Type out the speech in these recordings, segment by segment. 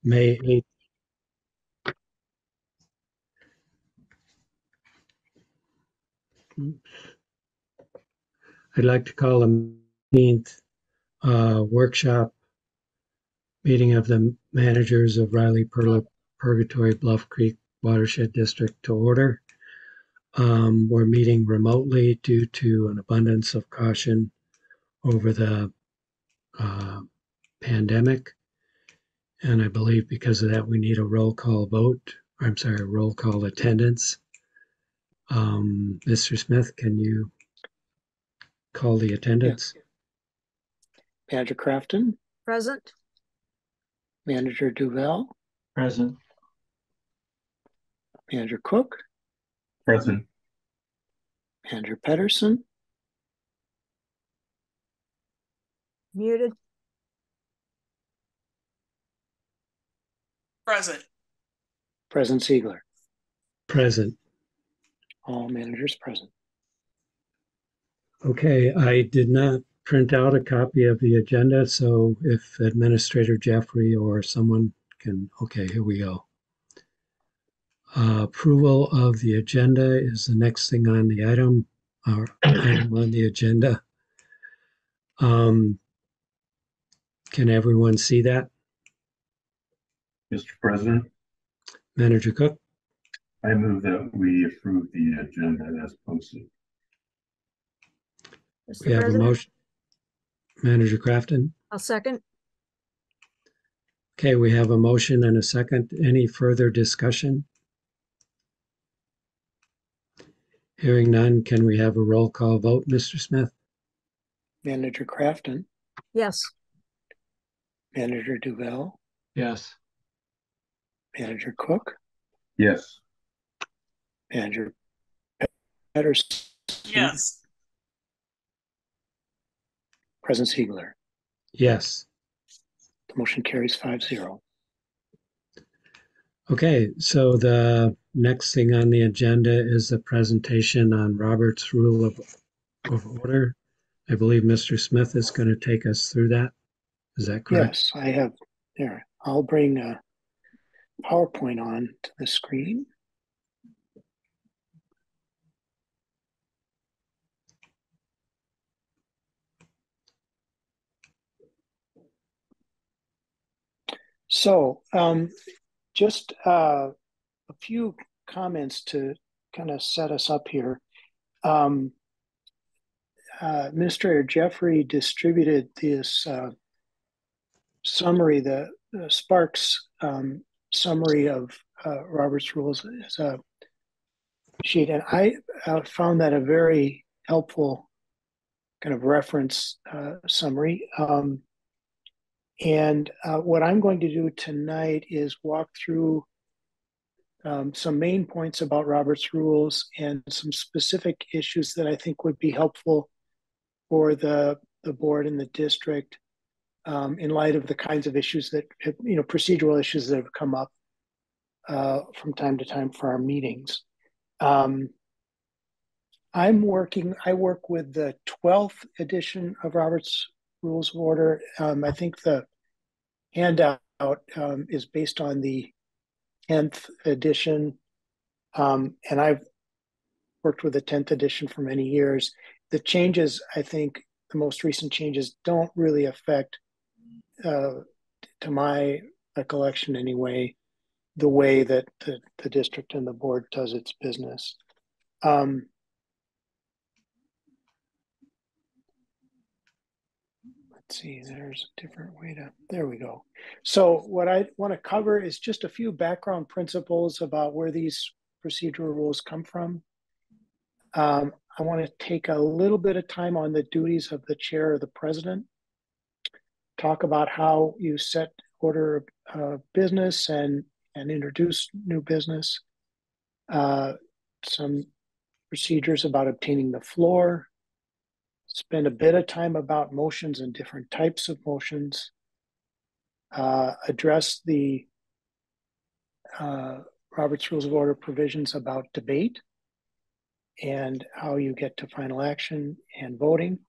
May 8th. I'd like to call the 15th workshop meeting of the managers of Riley Purgatory Bluff Creek Watershed District to order. We're meeting remotely due to an abundance of caution over the pandemic. And I believe because of that, we need a roll call vote. I'm sorry, roll call attendance. Mr. Smith, can you call the attendance? Yeah. Manager Crafton? Present. Manager Duval? Present. Manager Cook? Present. Manager Pedersen? Muted. Present. President Ziegler? Present. All managers present. Okay, I did not print out a copy of the agenda, so if Administrator Jeffrey or someone can, okay, here we go. Approval of the agenda is the next thing on the item on the agenda. Can everyone see that? Mr. President, Manager Cook? I move that we approve the agenda as posted. Mr. We have a President, motion. Manager Crafton? I'll second. Okay, we have a motion and a second. Any further discussion? Hearing none, can we have a roll call vote, Mr. Smith? Manager Crafton? Yes. Manager Duval? Yes. Manager Cook? Yes. Manager Pedersen? Yes. President Ziegler? Yes. The motion carries 5-0. Okay, so the next thing on the agenda is the presentation on Robert's Rule of Order. I believe Mr. Smith is going to take us through that. Is that correct? Yes, I have there. I'll bring a PowerPoint on to the screen. So just a few comments to kind of set us up here. Administrator Jeffrey distributed this summary, the Sparks summary of Robert's Rules as a sheet. And I found that a very helpful kind of reference summary. And what I'm going to do tonight is walk through some main points about Robert's Rules and some specific issues that I think would be helpful for the board and the district in light of the kinds of issues that, procedural issues that have come up from time to time for our meetings. I work with the 12th edition of Robert's Rules of Order. I think the handout is based on the 10th edition, and I've worked with the 10th edition for many years. The changes, I think, the most recent changes don't really affect, to my recollection anyway, the way that the district and the board does its business. Let's see, there's a different way to, there we go. So what I want to cover is just a few background principles about where these procedural rules come from. I want to take a little bit of time on the duties of the chair or the president, talk about how you set order of business and introduce new business, some procedures about obtaining the floor, spend a bit of time about motions and different types of motions, address the Robert's Rules of Order provisions about debate and how you get to final action and voting.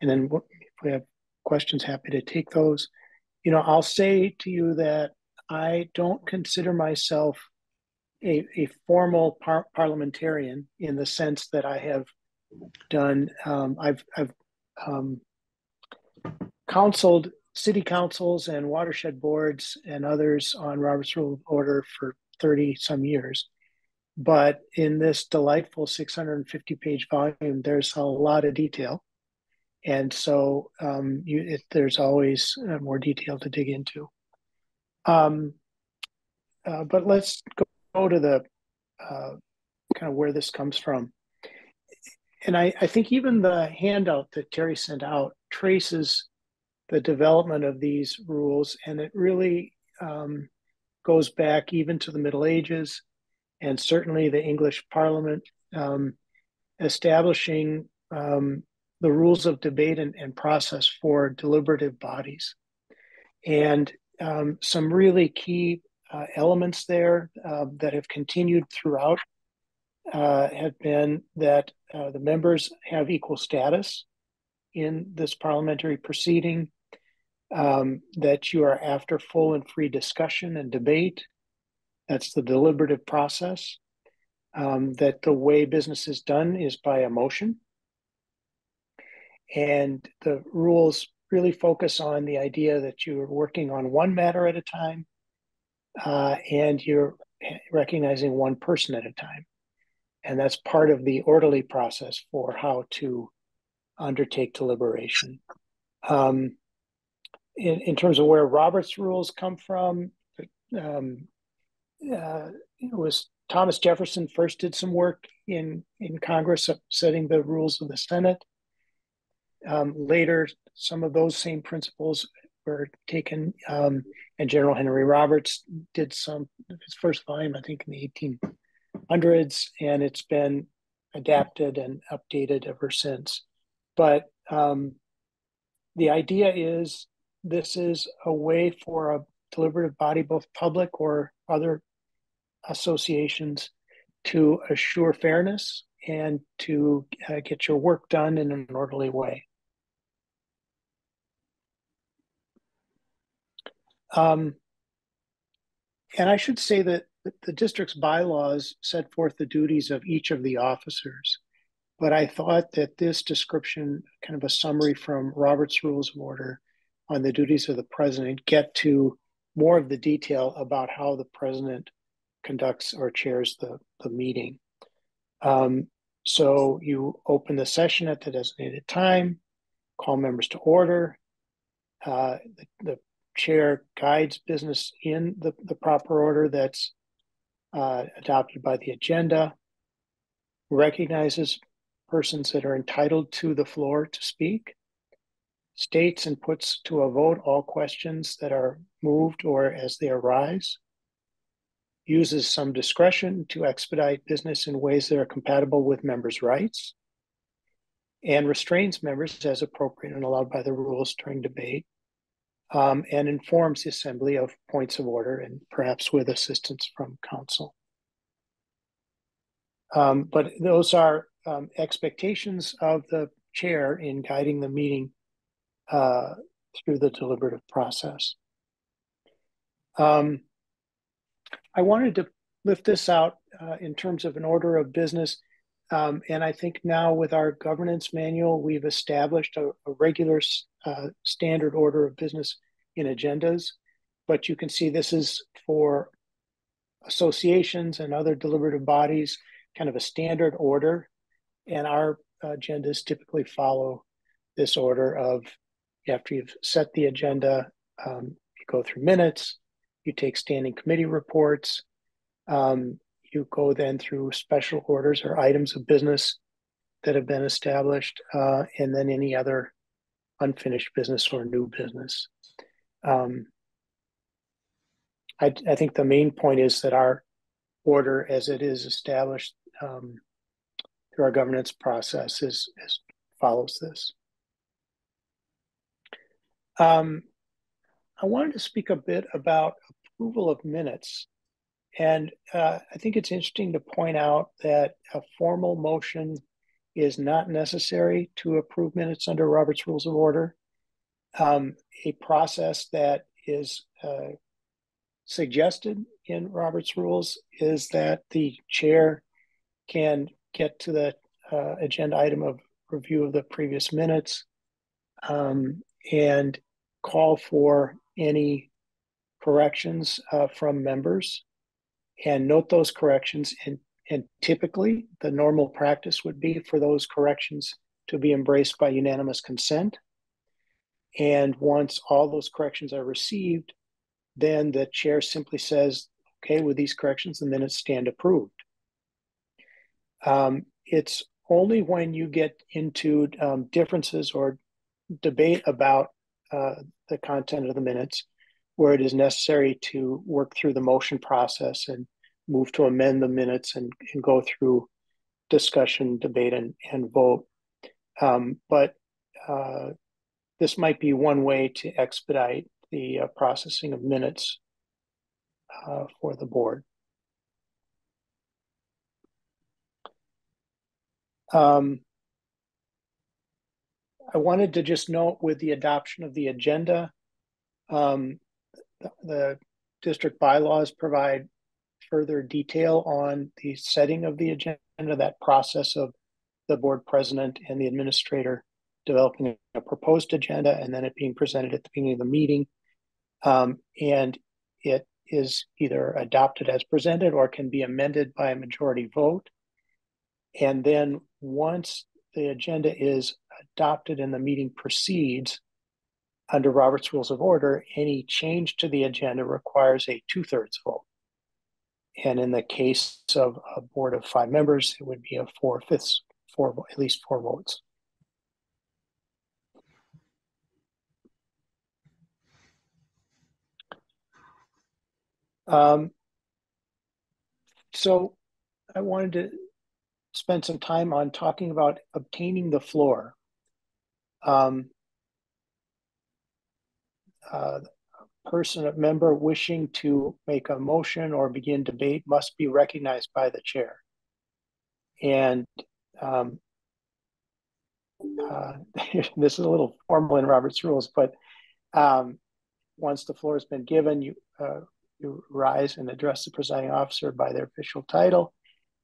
And then if we have questions, happy to take those. I'll say to you that I don't consider myself a formal parliamentarian in the sense that I have done. I've counseled city councils and watershed boards and others on Robert's Rule of Order for 30 some years. But in this delightful 650-page volume, there's a lot of detail. And so there's always more detail to dig into. But let's go to the kind of where this comes from. And I think even the handout that Terry sent out traces the development of these rules, and it really goes back even to the Middle Ages and certainly the English Parliament establishing the rules of debate and process for deliberative bodies. And some really key elements there that have continued throughout have been that the members have equal status in this parliamentary proceeding, that you are after full and free discussion and debate. That's the deliberative process. That the way business is done is by a motion. And the rules really focus on the idea that you're working on one matter at a time, and you're recognizing one person at a time. And that's part of the orderly process for how to undertake deliberation. In terms of where Robert's rules come from, it was Thomas Jefferson first did some work in Congress setting the rules of the Senate. Later, some of those same principles were taken, and General Henry Roberts did some of his first volume, I think, in the 1800s, and it's been adapted and updated ever since. But the idea is this is a way for a deliberative body, both public or other associations, to assure fairness and to get your work done in an orderly way. And I should say that the district's bylaws set forth the duties of each of the officers, but I thought that this description, kind of a summary from Robert's Rules of Order on the duties of the president, get to more of the detail about how the president conducts or chairs the meeting. So you open the session at the designated time, call members to order. The chair guides business in the proper order that's adopted by the agenda, recognizes persons that are entitled to the floor to speak, states and puts to a vote all questions that are moved or as they arise, uses some discretion to expedite business in ways that are compatible with members' rights, and restrains members as appropriate and allowed by the rules during debate, and informs the assembly of points of order and perhaps with assistance from counsel. But those are expectations of the chair in guiding the meeting through the deliberative process. I wanted to lift this out in terms of an order of business. And I think now with our governance manual, we've established a regular standard order of business in agendas. But you can see this is for associations and other deliberative bodies, kind of a standard order. And our agendas typically follow this order of, after you've set the agenda, you go through minutes, you take standing committee reports, you go then through special orders or items of business that have been established, and then any other unfinished business or new business. I think the main point is that our order, as it is established through our governance process, is follows this. I wanted to speak a bit about approval of minutes. And I think it's interesting to point out that a formal motion is not necessary to approve minutes under Robert's Rules of Order. A process that is suggested in Robert's rules is that the chair can get to the agenda item of review of the previous minutes and call for any corrections from members and note those corrections. And typically, the normal practice would be for those corrections to be embraced by unanimous consent. And once all those corrections are received, then the chair simply says, okay, with these corrections, the minutes stand approved. It's only when you get into differences or debate about the content of the minutes where it is necessary to work through the motion process and move to amend the minutes and go through discussion, debate, and vote. But this might be one way to expedite the processing of minutes for the board. I wanted to just note with the adoption of the agenda, the district bylaws provide further detail on the setting of the agenda, that process of the board president and the administrator developing a proposed agenda and then it being presented at the beginning of the meeting. And it is either adopted as presented or can be amended by a majority vote. And then once the agenda is adopted and the meeting proceeds, under Robert's Rules of Order, any change to the agenda requires a 2/3 vote. And in the case of a board of 5 members, it would be a 4/5, at least 4 votes. So I wanted to spend some time on talking about obtaining the floor. A member wishing to make a motion or begin debate must be recognized by the chair. And this is a little formal in Robert's rules, but once the floor has been given, you rise and address the presiding officer by their official title,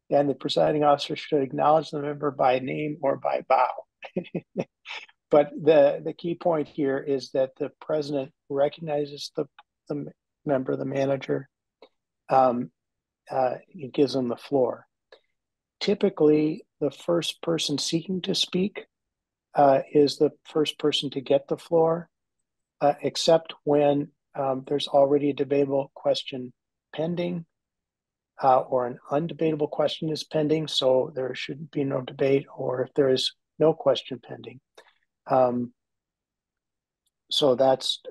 and the presiding officer should acknowledge the member by name or by bow. But the key point here is that the president recognizes the member, the manager. It gives them the floor. Typically, the first person seeking to speak is the first person to get the floor, except when there's already a debatable question pending or an undebatable question is pending, so there should be no debate, or if there is no question pending. So that's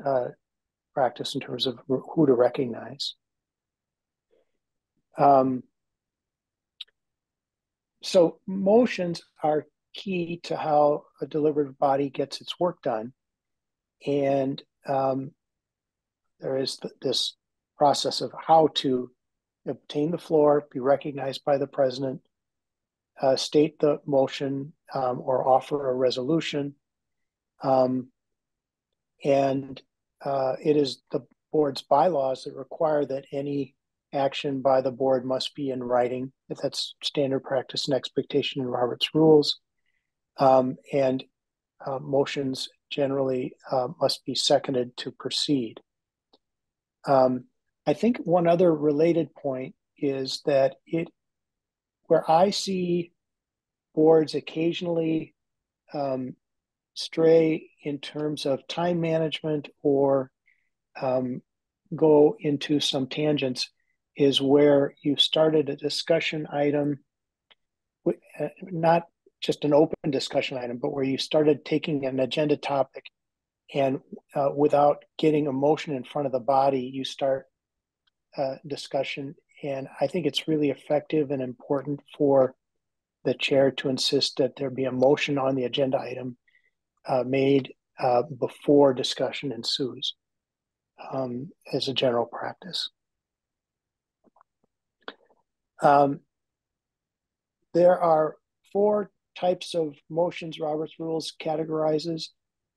practice in terms of who to recognize. So motions are key to how a deliberative body gets its work done. And there is this process of how to obtain the floor, be recognized by the president, state the motion or offer a resolution. And it is the board's bylaws that require that any action by the board must be in writing. That's standard practice and expectation in Robert's rules. And motions generally must be seconded to proceed. I think one other related point is that where I see boards occasionally stray in terms of time management or go into some tangents is where you started a discussion item, not just an open discussion item, but where you started taking an agenda topic and without getting a motion in front of the body, you start discussion. And I think it's really effective and important for the chair to insist that there be a motion on the agenda item made before discussion ensues as a general practice. There are 4 types of motions Robert's rules categorizes.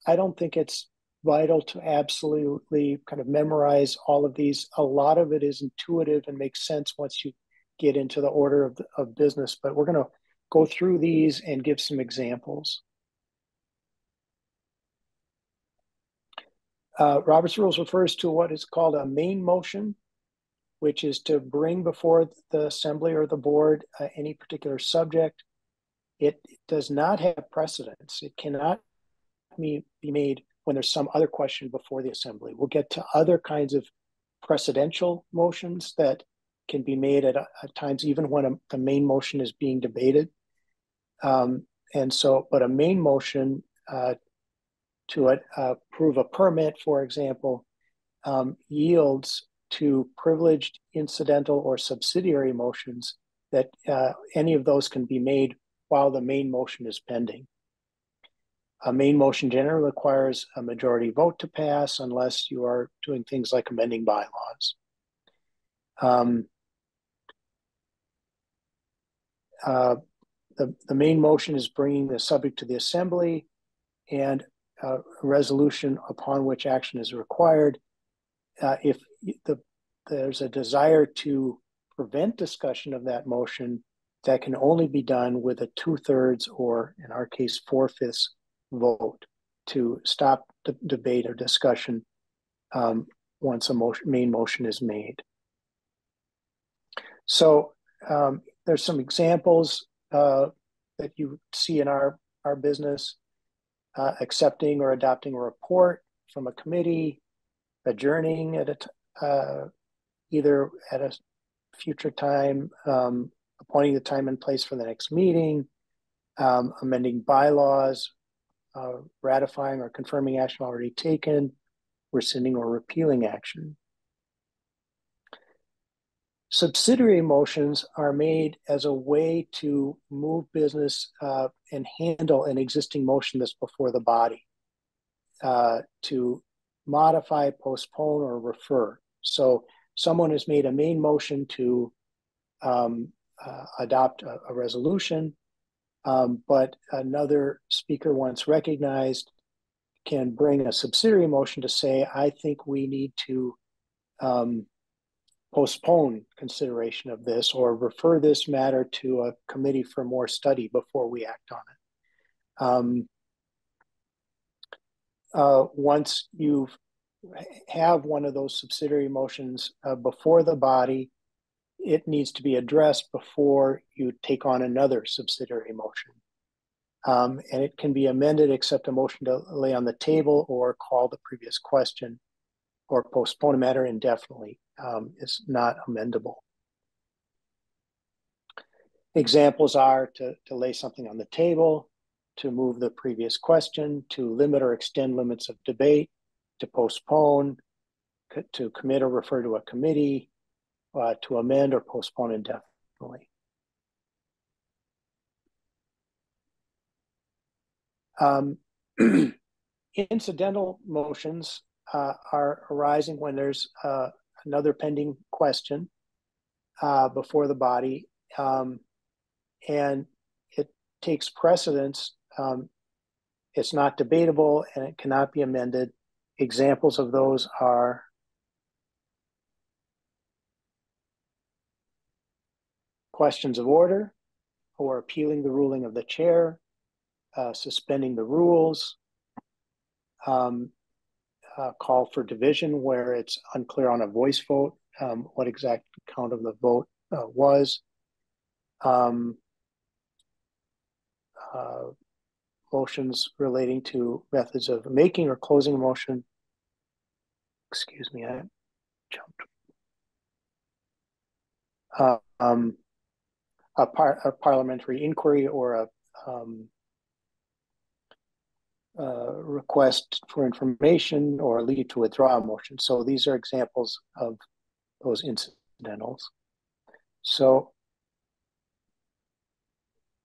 I don't think it's vital to absolutely kind of memorize all of these. A lot of it is intuitive and makes sense once you get into the order of business, but we're going to go through these and give some examples. Robert's Rules refers to what is called a main motion, which is to bring before the assembly or the board any particular subject. It does not have precedence. It cannot be made when there's some other question before the assembly. We'll get to other kinds of precedential motions that can be made at times, even when a main motion is being debated. But a main motion to approve a permit, for example, yields to privileged, incidental, or subsidiary motions that any of those can be made while the main motion is pending. A main motion generally requires a majority vote to pass unless you are doing things like amending bylaws. The main motion is bringing the subject to the assembly, and a resolution upon which action is required. If there's a desire to prevent discussion of that motion, that can only be done with a 2/3, or in our case, 4/5 vote to stop the debate or discussion once a main motion is made. So there's some examples that you see in our business: accepting or adopting a report from a committee, adjourning at either at a future time, appointing the time and place for the next meeting, amending bylaws, ratifying or confirming action already taken, rescinding or repealing action. Subsidiary motions are made as a way to move business and handle an existing motion that's before the body, to modify, postpone, or refer. So someone has made a main motion to adopt a resolution, but another speaker, once recognized, can bring a subsidiary motion to say, I think we need to postpone consideration of this or refer this matter to a committee for more study before we act on it. Once you have one of those subsidiary motions before the body, it needs to be addressed before you take on another subsidiary motion. And it can be amended except a motion to lay on the table or call the previous question or postpone a matter indefinitely is not amendable. Examples are to lay something on the table, to move the previous question, to limit or extend limits of debate, to postpone, to commit or refer to a committee, to amend or postpone indefinitely. Incidental motions are arising when there's another pending question before the body, and it takes precedence. It's not debatable and it cannot be amended. Examples of those are questions of order, or appealing the ruling of the chair, suspending the rules, call for division where it's unclear on a voice vote what exact count of the vote was, motions relating to methods of making or closing a motion. Excuse me, I jumped. A parliamentary inquiry or a request for information or leave to withdraw a motion. So these are examples of those incidentals. So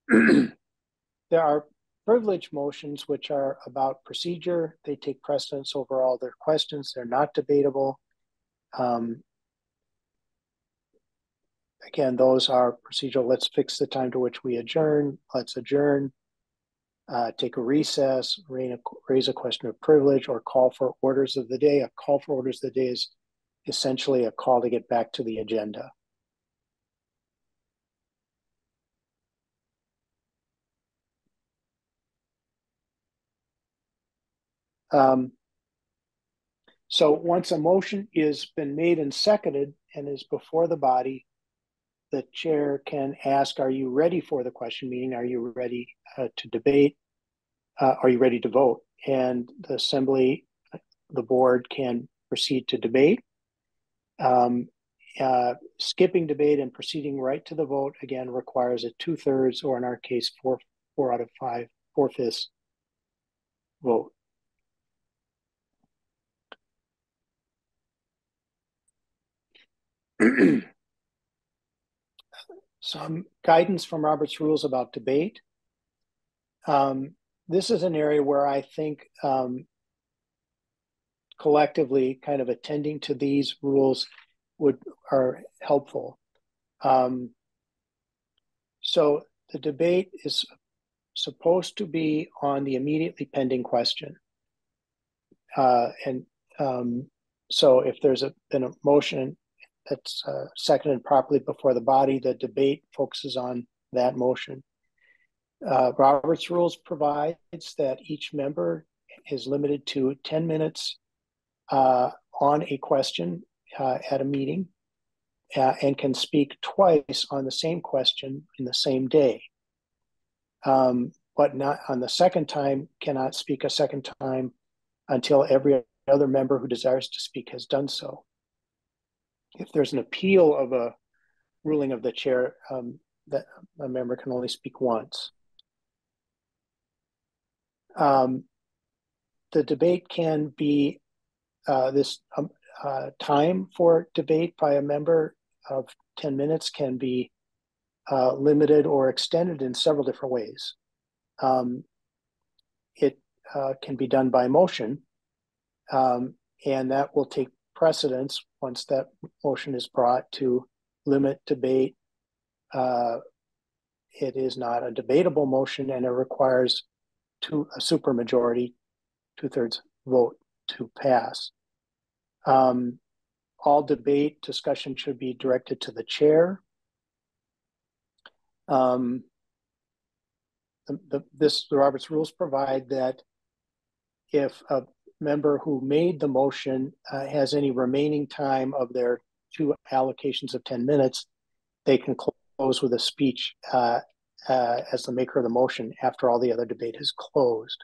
there are privilege motions, which are about procedure. They take precedence over all their questions. They're not debatable. Again, those are procedural. Let's fix the time to which we adjourn. Let's adjourn. take a recess, raise a question of privilege, or call for orders of the day. A call for orders of the day is essentially a call to get back to the agenda. So once a motion has been made and seconded and is before the body, the chair can ask, are you ready for the question? Meaning, are you ready to debate? Are you ready to vote? And the assembly, the board can proceed to debate. Skipping debate and proceeding right to the vote, again, requires a 2/3, or in our case, 4 out of 5, 4/5 vote. Some guidance from Robert's Rules about debate. This is an area where I think collectively kind of attending to these rules are helpful. So the debate is supposed to be on the immediately pending question. So if there's been a motion that's seconded properly before the body, the debate focuses on that motion. Robert's Rules provides that each member is limited to 10 minutes on a question at a meeting and can speak twice on the same question in the same day. But not on the second time, cannot speak a second time until every other member who desires to speak has done so. If there's an appeal of a ruling of the chair, that a member can only speak once. The debate can be this time for debate by a member of 10 minutes can be limited or extended in several different ways. It can be done by motion, and that will take precedence once that motion is brought to limit debate. It is not a debatable motion, and it requires a supermajority, 2/3 vote to pass. All debate discussion should be directed to the chair. The Robert's Rules provide that if a member who made the motion has any remaining time of their 2 allocations of 10 minutes, they can close with a speech as the maker of the motion after all the other debate is closed.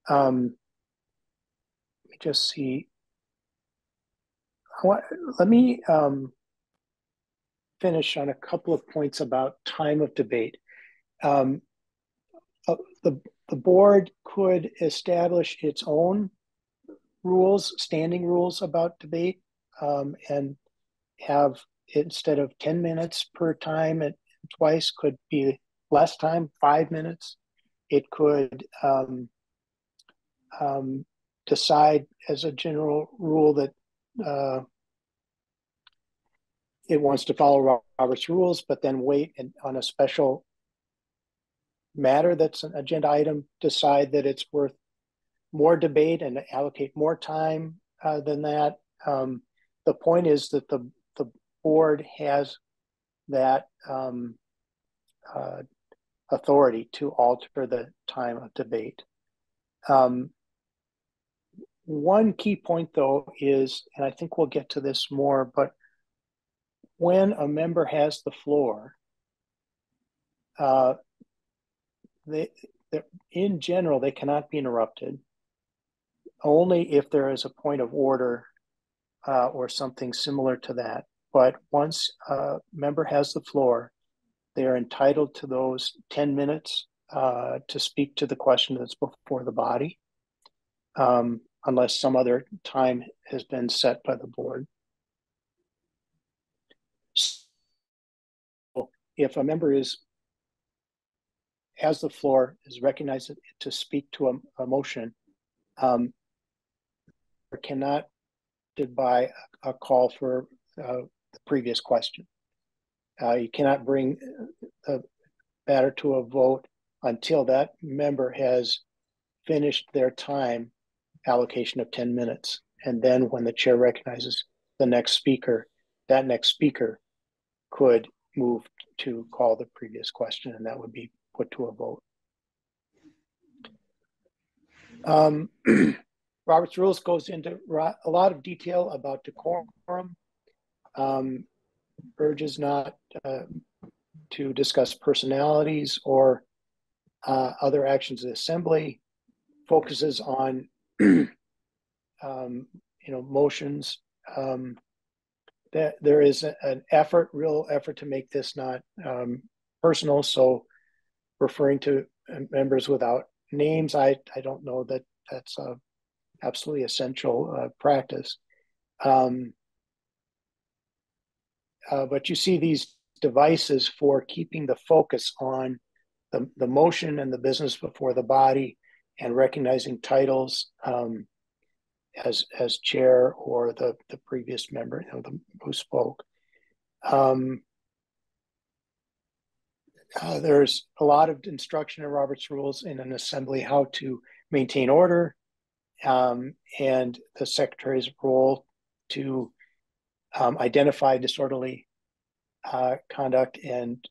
Let me just see. Let me finish on a couple of points about time of debate. The board could establish its own rules, standing rules about debate, and have, instead of 10 minutes per time, it twice could be less time, 5 minutes. It could decide as a general rule that it wants to follow Robert's Rules, but then wait and on a special matter that's an agenda item, decide that it's worth more debate and allocate more time than that. The point is that the board has that authority to alter the time of debate. One key point, though, is, and I think we'll get to this more, but when a member has the floor, in general, they cannot be interrupted, only if there is a point of order or something similar to that. But once a member has the floor, they are entitled to those 10 minutes to speak to the question that's before the body, unless some other time has been set by the board. So if a member has the floor, is recognized to speak to a motion, or cannot by a call for the previous question. You cannot bring the matter to a vote until that member has finished their time allocation of 10 minutes. And then when the chair recognizes the next speaker, that next speaker could move to call the previous question, and that would be put to a vote. Robert's Rules goes into a lot of detail about decorum, urges not to discuss personalities or other actions of the assembly, focuses on motions. That there is an real effort to make this not personal. So referring to members without names, I don't know that that's a absolutely essential practice. But you see these devices for keeping the focus on the motion and the business before the body, and recognizing titles as chair or the previous member, who spoke. There's a lot of instruction in Robert's Rules in an assembly how to maintain order, and the secretary's role to identify disorderly conduct and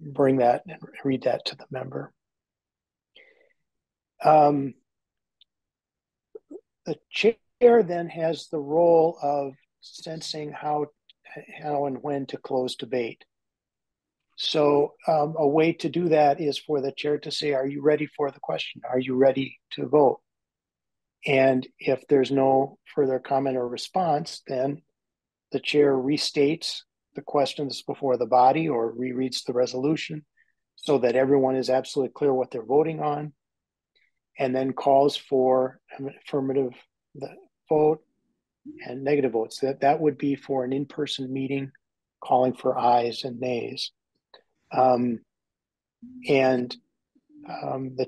bring that and read that to the member. The chair then has the role of sensing how and when to close debate. So a way to do that is for the chair to say, are you ready for the question? Are you ready to vote? And if there's no further comment or response, then the chair restates the questions before the body or rereads the resolution so that everyone is absolutely clear what they're voting on, and then calls for an affirmative vote and negative votes. That would be for an in-person meeting, calling for ayes and nays. The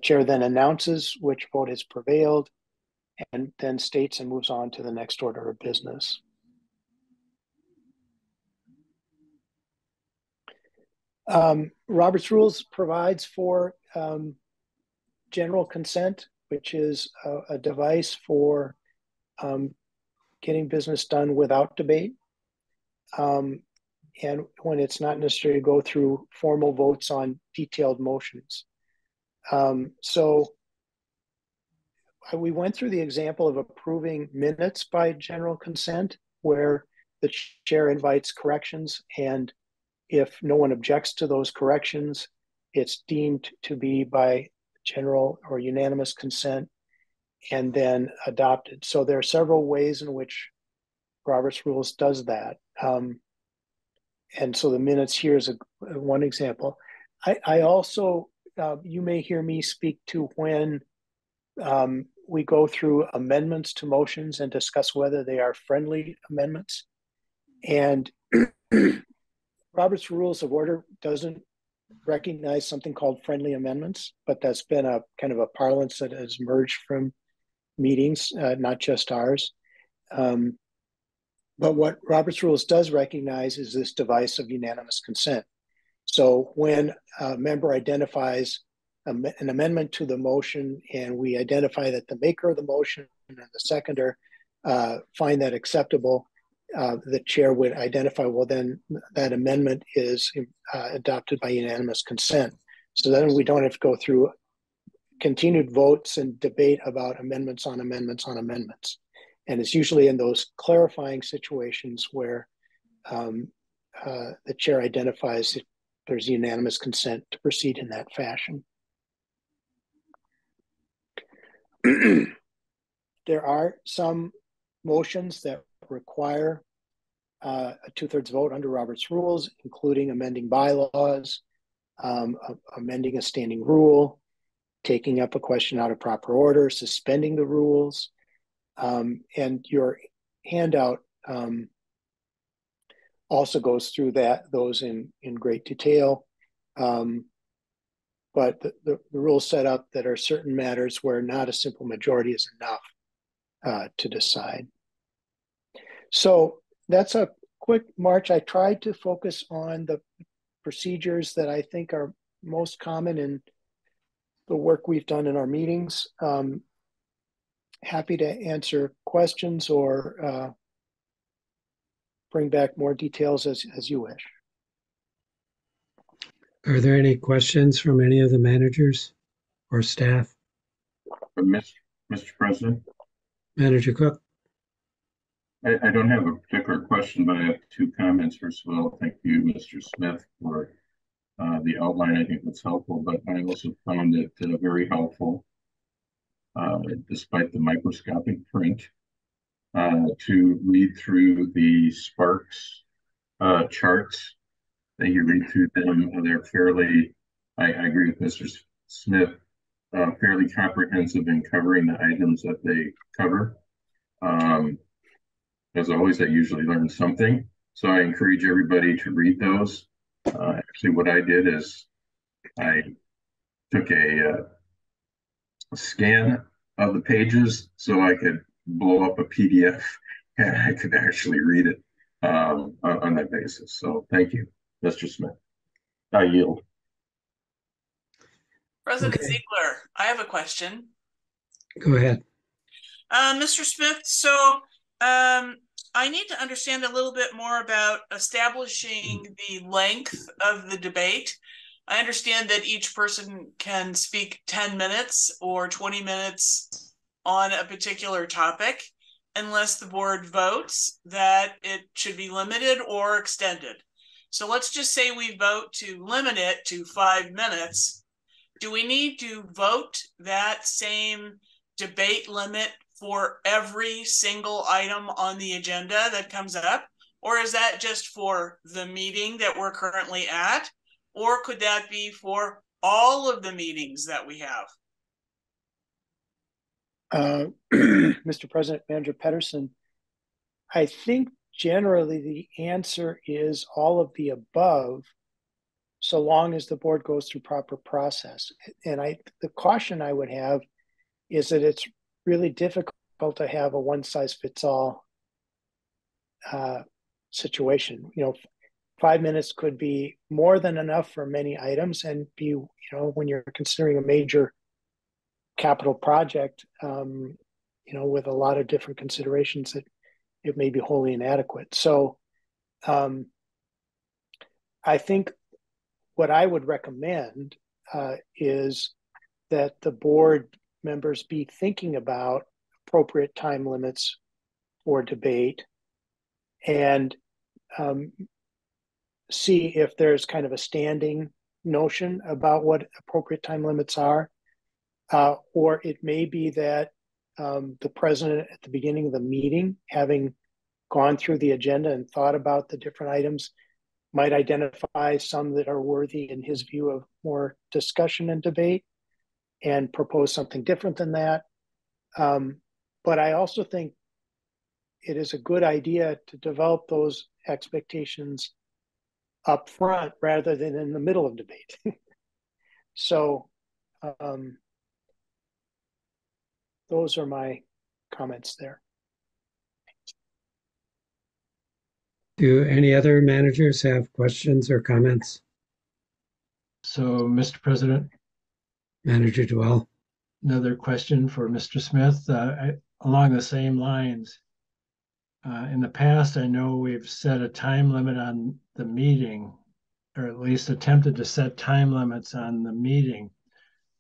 chair then announces which vote has prevailed and then states and moves on to the next order of business. Robert's Rules provides for general consent, which is a device for getting business done without debate. And when it's not necessary to go through formal votes on detailed motions. So we went through the example of approving minutes by general consent, where the chair invites corrections, and if no one objects to those corrections, it's deemed to be by general or unanimous consent and then adopted. So there are several ways in which Robert's Rules does that. And so the minutes here is one example. I also, you may hear me speak to when we go through amendments to motions and discuss whether they are friendly amendments. And Robert's Rules of Order doesn't recognize something called friendly amendments, but that's been a kind of a parlance that has emerged from meetings, not just ours. But what Robert's Rules does recognize is this device of unanimous consent. So when a member identifies an amendment to the motion and we identify that the maker of the motion and the seconder find that acceptable, the chair would identify, well, then that amendment is adopted by unanimous consent. So then we don't have to go through continued votes and debate about amendments on amendments on amendments. And it's usually in those clarifying situations where the chair identifies that there's unanimous consent to proceed in that fashion. There are some motions that require a 2/3 vote under Robert's Rules, including amending bylaws, amending a standing rule, taking up a question out of proper order, suspending the rules. And your handout also goes through those in great detail. But the rules set up that are certain matters where not a simple majority is enough to decide. So that's a quick march. I tried to focus on the procedures that I think are most common in the work we've done in our meetings. Happy to answer questions or bring back more details as you wish. Are there any questions from any of the managers or staff? Mr. President, Manager Cook? I don't have a particular question, but I have two comments. First of all, thank you, Mr. Smith, for the outline. I think that's helpful, but I also found it very helpful, despite the microscopic print, to read through the Sparks charts. That you read through them, they're fairly, I agree with Mr. Smith, fairly comprehensive in covering the items that they cover. As always, I usually learn something. So I encourage everybody to read those. Actually, what I did is I took a scan of the pages so I could blow up a PDF and I could actually read it on that basis. So thank you, Mr. Smith. I yield. President Okay. Ziegler, I have a question. Go ahead. Mr. Smith, so I need to understand a little bit more about establishing the length of the debate. I understand that each person can speak 10 minutes or 20 minutes on a particular topic, unless the board votes that it should be limited or extended. So let's just say we vote to limit it to 5 minutes. Do we need to vote that same debate limit for every single item on the agenda that comes up? Or is that just for the meeting that we're currently at? Or could that be for all of the meetings that we have? Mr. President, Manager Pedersen, I think generally the answer is all of the above, so long as the board goes through proper process. And the caution I would have is that it's really difficult to have a one-size-fits-all situation. 5 minutes could be more than enough for many items, and be, when you're considering a major capital project, with a lot of different considerations, that it may be wholly inadequate. So I think what I would recommend is that the board members be thinking about appropriate time limits for debate, and see if there's kind of a standing notion about what appropriate time limits are. Or it may be that the president at the beginning of the meeting, having gone through the agenda and thought about the different items, might identify some that are worthy in his view of more discussion and debate, and propose something different than that. But I also think it is a good idea to develop those expectations up front rather than in the middle of debate. So those are my comments there. Do any other managers have questions or comments? So, Mr. President, Manager Dwell? another question for Mr. Smith, along the same lines. In the past, I know we've set a time limit on the meeting, or at least attempted to set time limits on the meeting,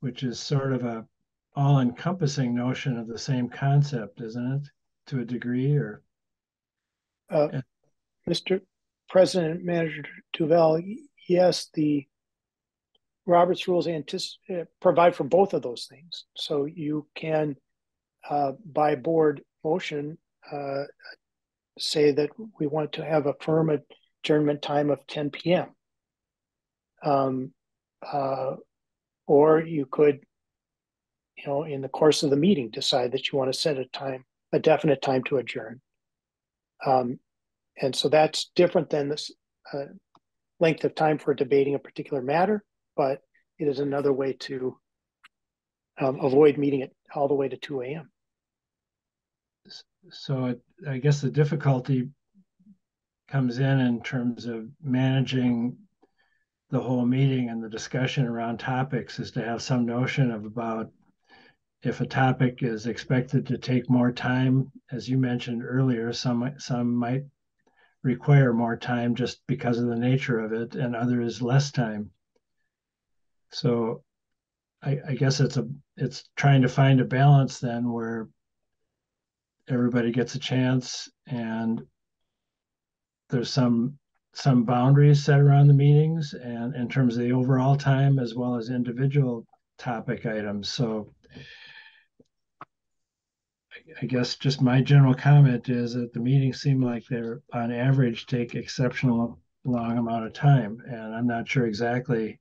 which is sort of a all-encompassing notion of the same concept, isn't it, to a degree? Or Mr. President, Manager Duval, yes, the Robert's rules provide for both of those things. So you can, by board motion, say that we want to have a firm adjournment time of 10 p.m. Or you could, in the course of the meeting, decide that you want to set a definite time to adjourn. And so that's different than this length of time for debating a particular matter, but it is another way to avoid meeting it all the way to 2 a.m. So I guess the difficulty comes in terms of managing the whole meeting and the discussion around topics is to have some notion of about if a topic is expected to take more time, as you mentioned earlier, some might require more time just because of the nature of it, and others less time. So I guess it's trying to find a balance then where everybody gets a chance and there's some boundaries set around the meetings and in terms of the overall time as well as individual topic items. So I guess just my general comment is that the meetings seem like they're on average take exceptional long amount of time, and I'm not sure exactly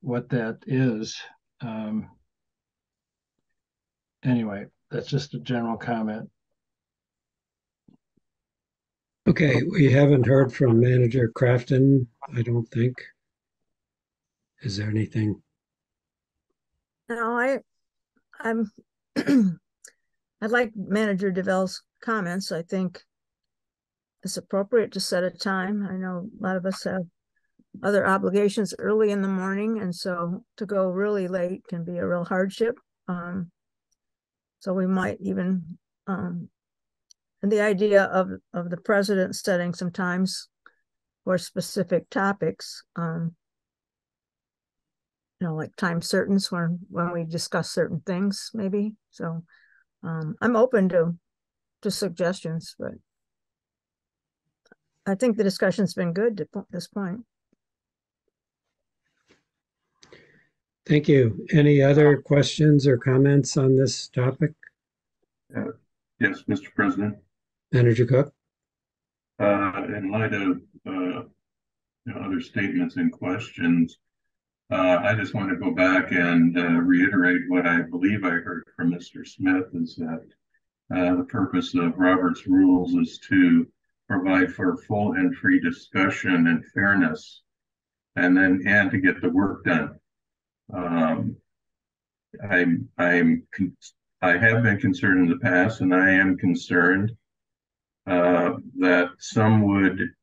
what that is. Anyway, that's just a general comment. Okay, we haven't heard from Manager Crafton, I don't think. Is there anything? No, I'm I'd like Manager DeVel's comments. I think it's appropriate to set a time. I know a lot of us have other obligations early in the morning, and so to go really late can be a real hardship. So we might even, and the idea of the president setting some times for specific topics, like time certain when we discuss certain things, maybe. So I'm open to suggestions, but I think the discussion's been good to this point. Thank you. Any other questions or comments on this topic? Yes, Mr. President. Manager Cook? In light of other statements and questions, I just want to go back and reiterate what I believe I heard from Mr. Smith is that the purpose of Robert's rules is to provide for full and free discussion and fairness, and to get the work done. I have been concerned in the past, and I am concerned that some would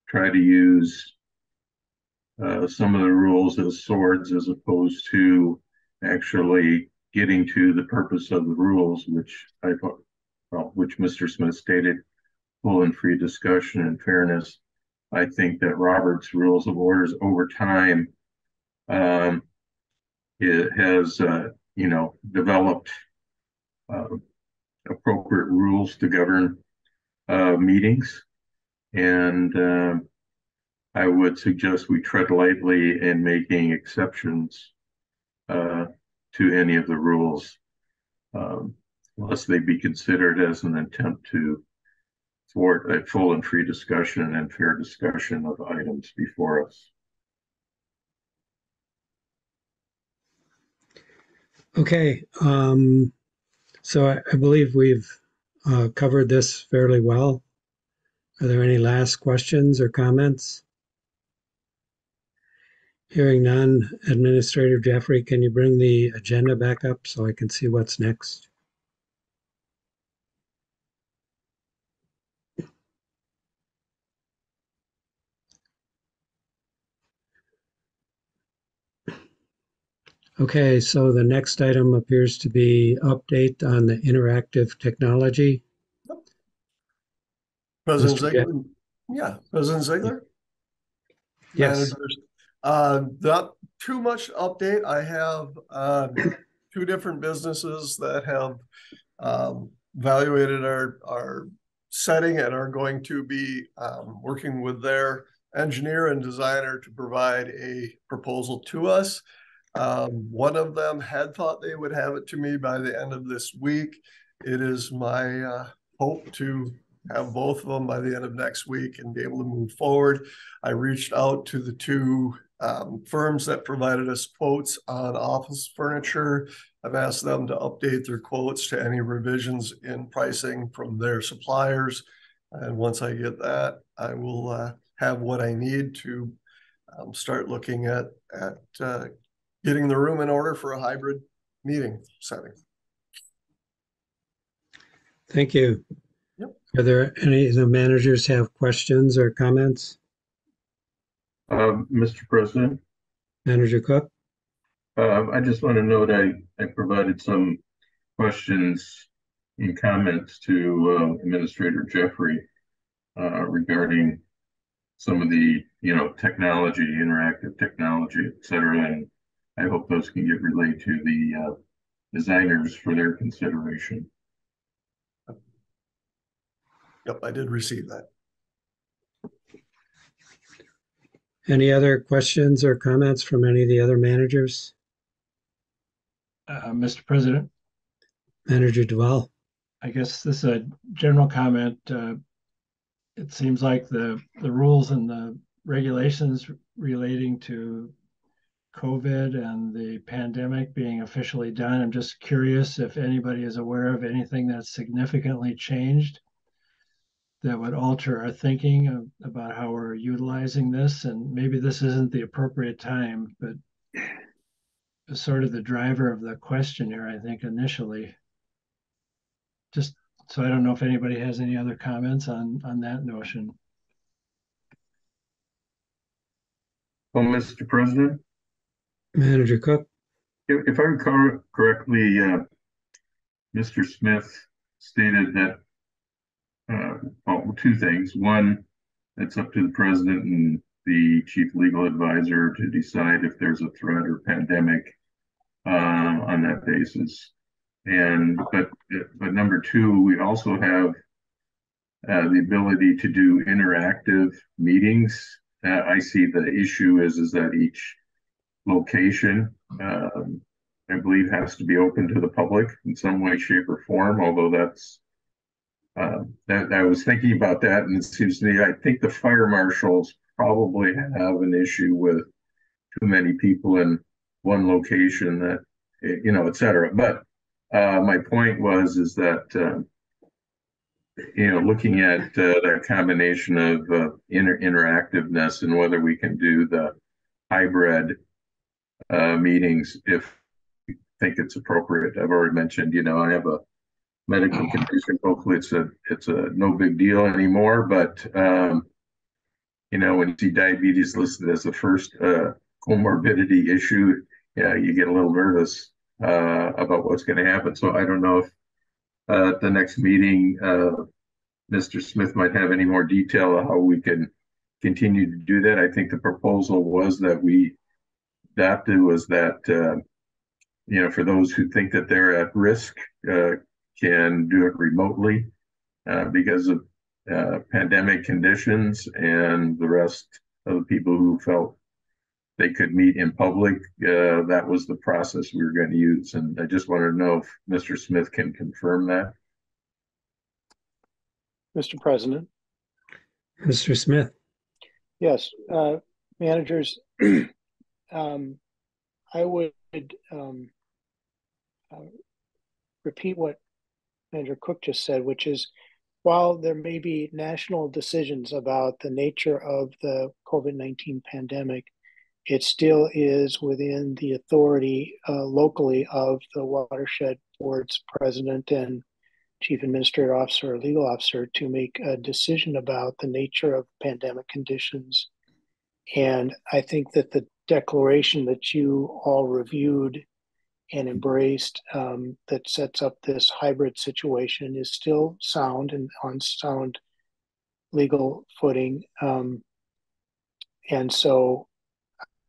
try to use some of the rules as swords as opposed to actually getting to the purpose of the rules, which Mr. Smith stated, full and free discussion and fairness. I think that Robert's Rules of Orders over time it has developed appropriate rules to govern meetings, and I would suggest we tread lightly in making exceptions to any of the rules, unless they be considered as an attempt to thwart a full and free discussion and fair discussion of items before us. Okay, so I believe we've covered this fairly well. Are there any last questions or comments? Hearing none, Administrator Jeffrey, can you bring the agenda back up so I can see what's next? Okay, so the next item appears to be update on the interactive technology. President Mr. Ziegler? Yeah, President Ziegler? Yes. Managers. Not too much update. I have two different businesses that have evaluated our setting and are going to be working with their engineer and designer to provide a proposal to us. One of them had thought they would have it to me by the end of this week. It is my hope to have both of them by the end of next week and be able to move forward. I reached out to the two firms that provided us quotes on office furniture. I've asked them to update their quotes to any revisions in pricing from their suppliers. And once I get that, I will have what I need to start looking at getting the room in order for a hybrid meeting setting. Thank you. Yep. Are there any of the managers have questions or comments? Mr. President, Manager Cook. I just want to note I provided some questions and comments to Administrator Jeffrey regarding some of the, technology, interactive technology, et cetera. And I hope those can get relayed to the designers for their consideration. Yep, I did receive that. Any other questions or comments from any of the other managers? Mr. President, Manager Duval. I guess this is a general comment. It seems like the rules and the regulations relating to COVID and the pandemic being officially done. I'm just curious if anybody is aware of anything that's significantly changed that would alter our thinking about how we're utilizing this. And maybe this isn't the appropriate time, but sort of the driver of the question here, I think, initially. Just so I don't know if anybody has any other comments on that notion. Well, Mr. President, Manager Cook. if I recall correctly, Mr. Smith stated that, well, two things. One, it's up to the president and the chief legal advisor to decide if there's a threat or pandemic on that basis. But number two, we also have the ability to do interactive meetings. I see the issue is that each location, I believe, has to be open to the public in some way, shape, or form. Although that I was thinking about that, and it seems to me I think the fire marshals probably have an issue with too many people in one location, that et cetera. But my point is that looking at that combination of interactiveness and whether we can do the hybrid meetings if we think it's appropriate. I've already mentioned, I have a medical condition. Hopefully it's a no big deal anymore. But when you see diabetes listed as the first comorbidity issue, yeah, you get a little nervous about what's going to happen. So I don't know if at the next meeting, Mr. Smith might have any more detail on how we can continue to do that. I think the proposal was that we adopted was that, for those who think that they're at risk, can do it remotely because of pandemic conditions, and the rest of the people who felt they could meet in public, that was the process we were going to use. And I just wanted to know if Mr. Smith can confirm that. Mr. President. Mr. Smith. Yes, managers, I would repeat what Manager Cook just said, which is, while there may be national decisions about the nature of the COVID-19 pandemic, it still is within the authority locally of the watershed board's president and chief administrative officer or legal officer to make a decision about the nature of pandemic conditions. And I think that the declaration that you all reviewed and embraced that sets up this hybrid situation is still sound and on sound legal footing. And so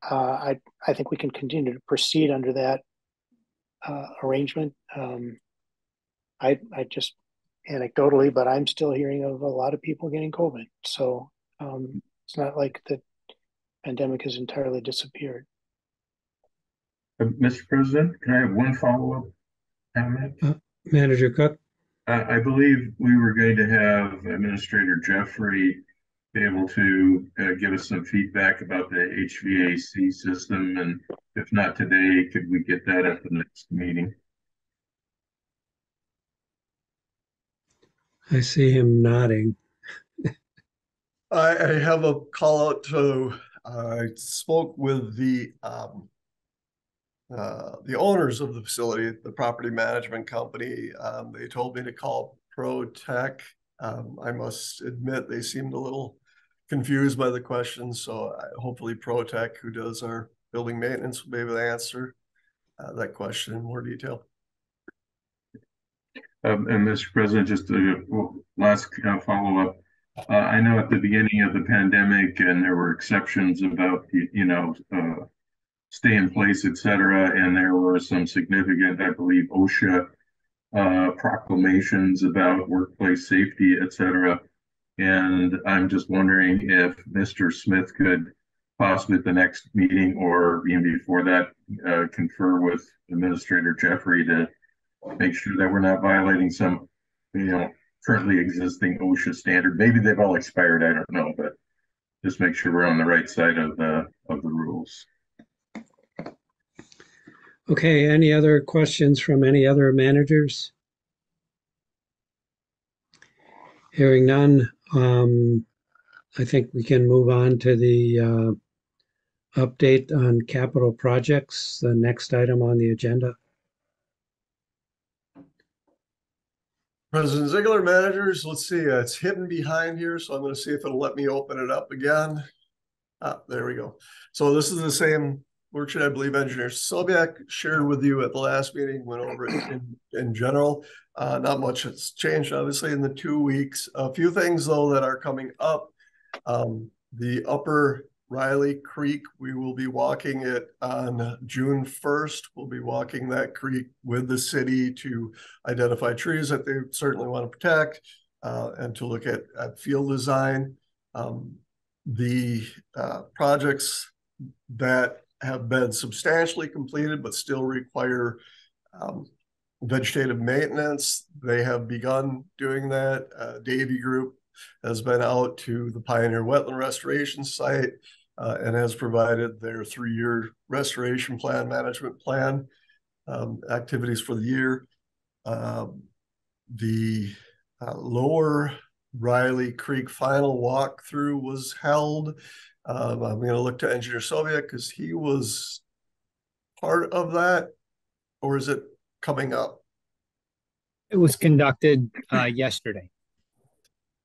I think we can continue to proceed under that arrangement. I just anecdotally, but I'm still hearing of a lot of people getting COVID. So it's not like the pandemic has entirely disappeared. Mr. President, can I have one follow-up comment? Manager Cook. I believe we were going to have Administrator Jeffrey be able to give us some feedback about the HVAC system, and if not today, could we get that at the next meeting? I see him nodding. I have a call out to, I spoke with the owners of the facility, the property management company. They told me to call Pro Tech. I must admit they seemed a little confused by the questions. So hopefully ProTech, who does our building maintenance, will be able to answer that question in more detail. And Mr. President, just a last follow-up. I know at the beginning of the pandemic, and there were exceptions about, stay in place, et cetera, and there were some significant, I believe, OSHA proclamations about workplace safety, et cetera. And I'm just wondering if Mr. Smith could possibly at the next meeting or even before that confer with Administrator Jeffrey to make sure that we're not violating some, currently existing OSHA standard. Maybe they've all expired. I don't know, but just make sure we're on the right side of the rules. Okay, any other questions from any other managers? Hearing none, I think we can move on to the update on capital projects, the next item on the agenda. President Ziegler, managers, let's see, it's hidden behind here, so I'm going to see if it'll let me open it up again. There we go. So this is the same worksheet I believe Engineer Sobiak shared with you at the last meeting, went over it in general. Not much has changed, obviously, in the 2 weeks. A few things, though, that are coming up. The upper Riley Creek, we will be walking it on June 1st. We'll be walking that creek with the city to identify trees that they certainly want to protect and to look at field design. The projects that have been substantially completed but still require vegetative maintenance, they have begun doing that. Davy Group has been out to the Pioneer Wetland Restoration Site and has provided their 3-year restoration plan, management plan, activities for the year. The lower Riley Creek final walkthrough was held. I'm going to look to Engineer Soviet because he was part of that, or is it coming up? It was conducted yesterday.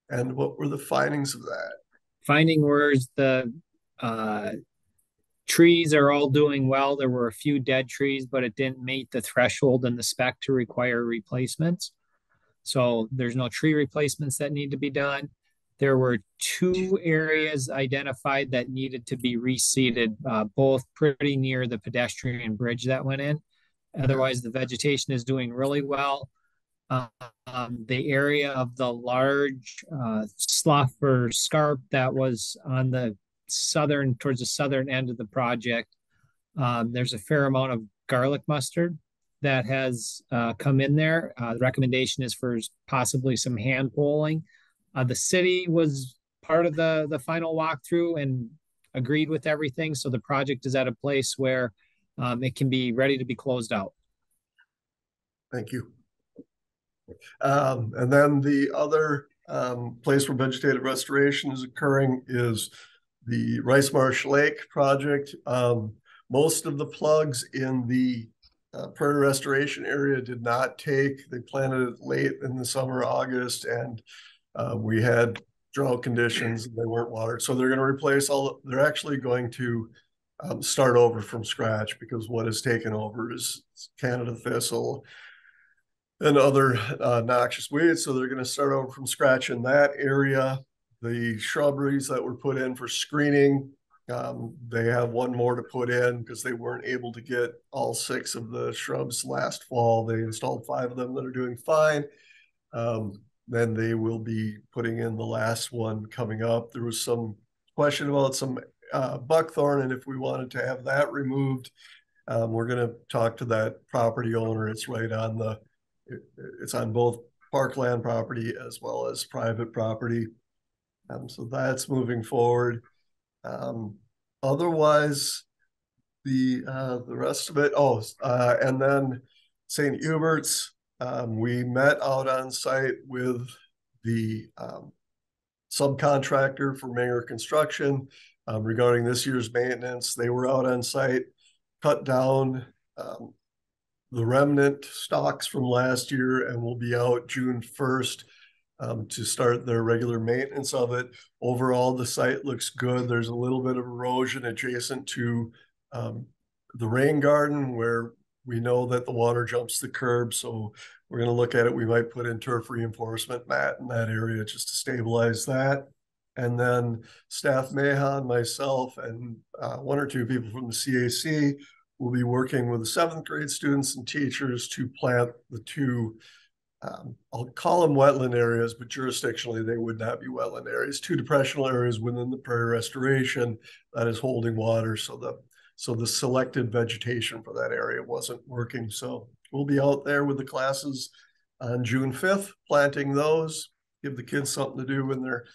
And what were the findings of that? Finding was the trees are all doing well. There were a few dead trees, but it didn't meet the threshold in the spec to require replacements. So there's no tree replacements that need to be done. There were 2 areas identified that needed to be reseeded, both pretty near the pedestrian bridge that went in. Otherwise, the vegetation is doing really well. The area of the large slough or scarp that was on the towards the southern end of the project, there's a fair amount of garlic mustard that has come in there. The recommendation is for possibly some hand pulling. The city was part of the final walkthrough and agreed with everything. So the project is at a place where it can be ready to be closed out. Thank you. And then the other place where vegetative restoration is occurring is the Rice Marsh Lake project. Most of the plugs in the prairie restoration area did not take. They planted it late in the summer, August, and we had drought conditions. They weren't watered. So they're going to replace they're actually going to start over from scratch because what is taken over is Canada thistle and other noxious weeds. So they're going to start over from scratch in that area. The shrubberies that were put in for screening, they have 1 more to put in because they weren't able to get all 6 of the shrubs last fall. They installed 5 of them that are doing fine. Then they will be putting in the last one coming up. There was some question about some buckthorn, and if we wanted to have that removed, we're going to talk to that property owner. It's right on it's on both parkland property as well as private property. So that's moving forward. Otherwise, the rest of it. And then St. Hubert's, we met out on site with the subcontractor for Menger Construction regarding this year's maintenance. They were out on site, cut down the remnant stocks from last year, and will be out June 1st to start their regular maintenance of it. Overall, the site looks good. There's a little bit of erosion adjacent to the rain garden where we know that the water jumps the curb. So we're going to look at it. We might put in turf reinforcement mat in that area just to stabilize that. And then staff Mahan, myself, and one or two people from the CAC will be working with the 7th grade students and teachers to plant the two, I'll call them wetland areas, but jurisdictionally they would not be wetland areas, 2 depressional areas within the prairie restoration that is holding water. So the selected vegetation for that area wasn't working. So we'll be out there with the classes on June 5th, planting those, give the kids something to do when they're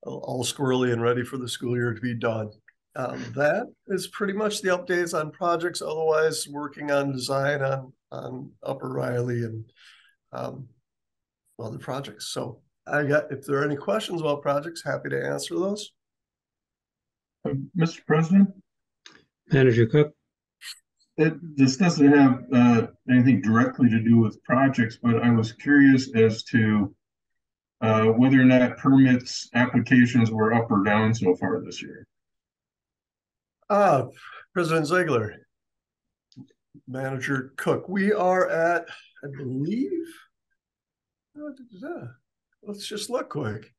all squirrely and ready for the school year to be done. That is pretty much the updates on projects. Otherwise, working on design on Upper Riley and other projects. So if there are any questions about projects, happy to answer those. Mr. President? Manager Cook? This doesn't have anything directly to do with projects, but I was curious as to whether or not permits applications were up or down so far this year. President Ziegler, Manager Cook, we are at, I believe, let's just look quick.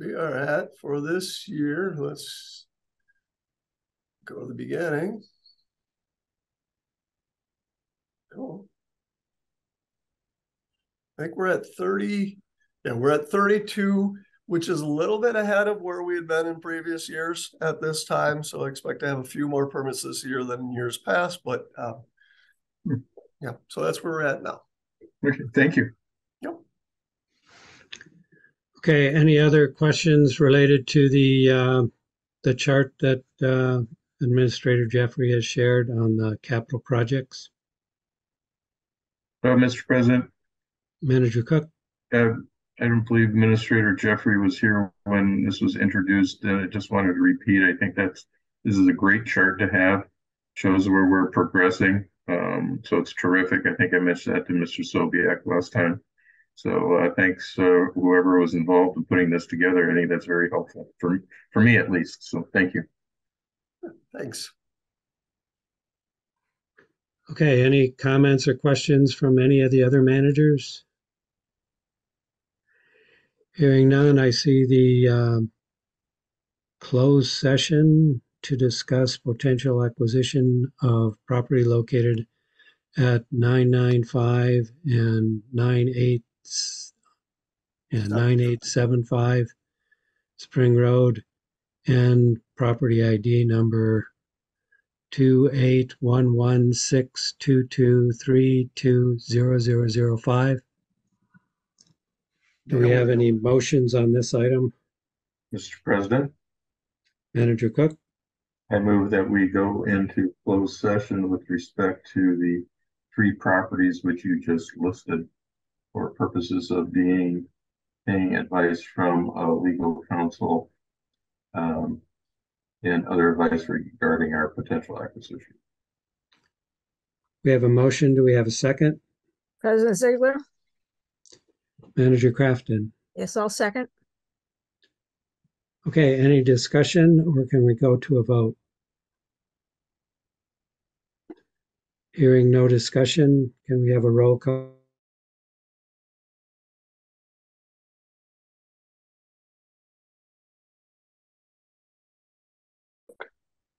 We are at, for this year, let's go to the beginning. Oh, I think we're at 30. Yeah, we're at 32, which is a little bit ahead of where we had been in previous years at this time. So I expect to have a few more permits this year than in years past. But yeah, so that's where we're at now. Okay, thank you. Yep. Okay, any other questions related to the chart that Administrator Jeffrey has shared on the capital projects? Mr. President, Manager Cook? I don't believe Administrator Jeffrey was here when this was introduced. I just wanted to repeat, I think this is a great chart to have. Shows where we're progressing. So it's terrific. I think I mentioned that to Mr. Sobiak last time. So thanks whoever was involved in putting this together. I think that's very helpful for me at least. So thank you. Thanks. Okay, any comments or questions from any of the other managers? Hearing none, I see the closed session to discuss potential acquisition of property located at 995 and 9875 Spring Road and property ID number 2811622320005. Do we have any motions on this item? Mr. President, Manager Cook? I move that we go into closed session with respect to the 3 properties which you just listed for purposes of paying advice from legal counsel and other advice regarding our potential acquisition. We have a motion. Do we have a second? President Ziegler? Manager Crafton? Yes, I'll second. Okay, any discussion or can we go to a vote? Hearing no discussion, can we have a roll call?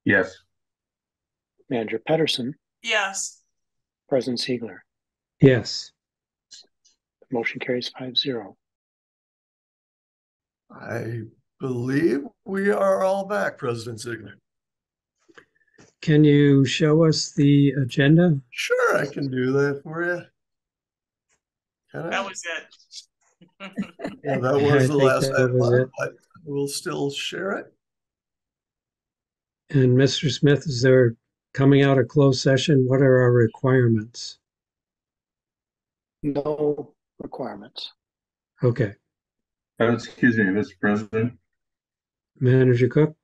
Yes. Manager Pedersen, Yes. President Ziegler. Yes. The motion carries 5-0. I believe we are all back, President Ziegler. Can you show us the agenda? Sure, I can do that for you. That was it. Yeah, that I was the think last that was it. but we'll still share it. And Mr. Smith, is there coming out of closed session? What are our requirements? No requirements. Okay. Excuse me, Mr. President. Manager Cook?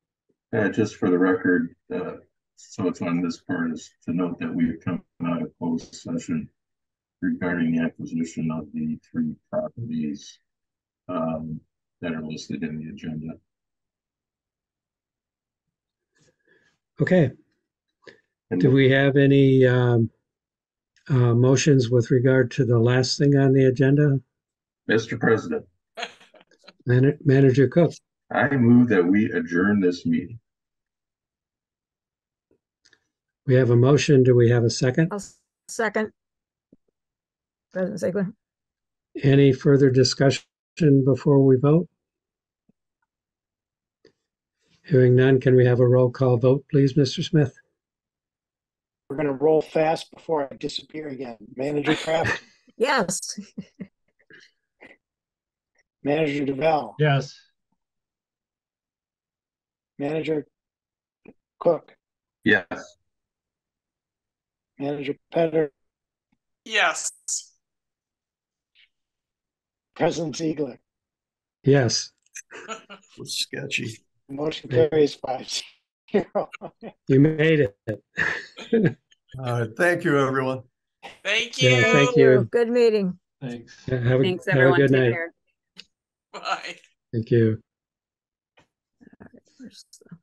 Just for the record, so it's on this part is to note that we've come out of closed session regarding the acquisition of the 3 properties that are listed in the agenda. Okay. And Do we have any motions with regard to the last thing on the agenda? Mr. President, Manager Cook, I move that we adjourn this meeting. we have a motion. Do we have a second? I'll second. President Ziegler. Any further discussion before we vote? Hearing none, can we have a roll call vote, please, Mr. Smith? We're going to roll fast before I disappear again. Manager Kraft, Yes. Manager DeVal, Yes. Manager Cook, Yes. Manager Petter, Yes. President Ziegler. Yes, Was sketchy. Motion carries 5-0. you made it. All right, thank you, everyone. Thank Yeah, you. thank you. Good meeting. Thanks. Have Thanks, a everyone. good Take night. care. Bye. Thank you. Where's the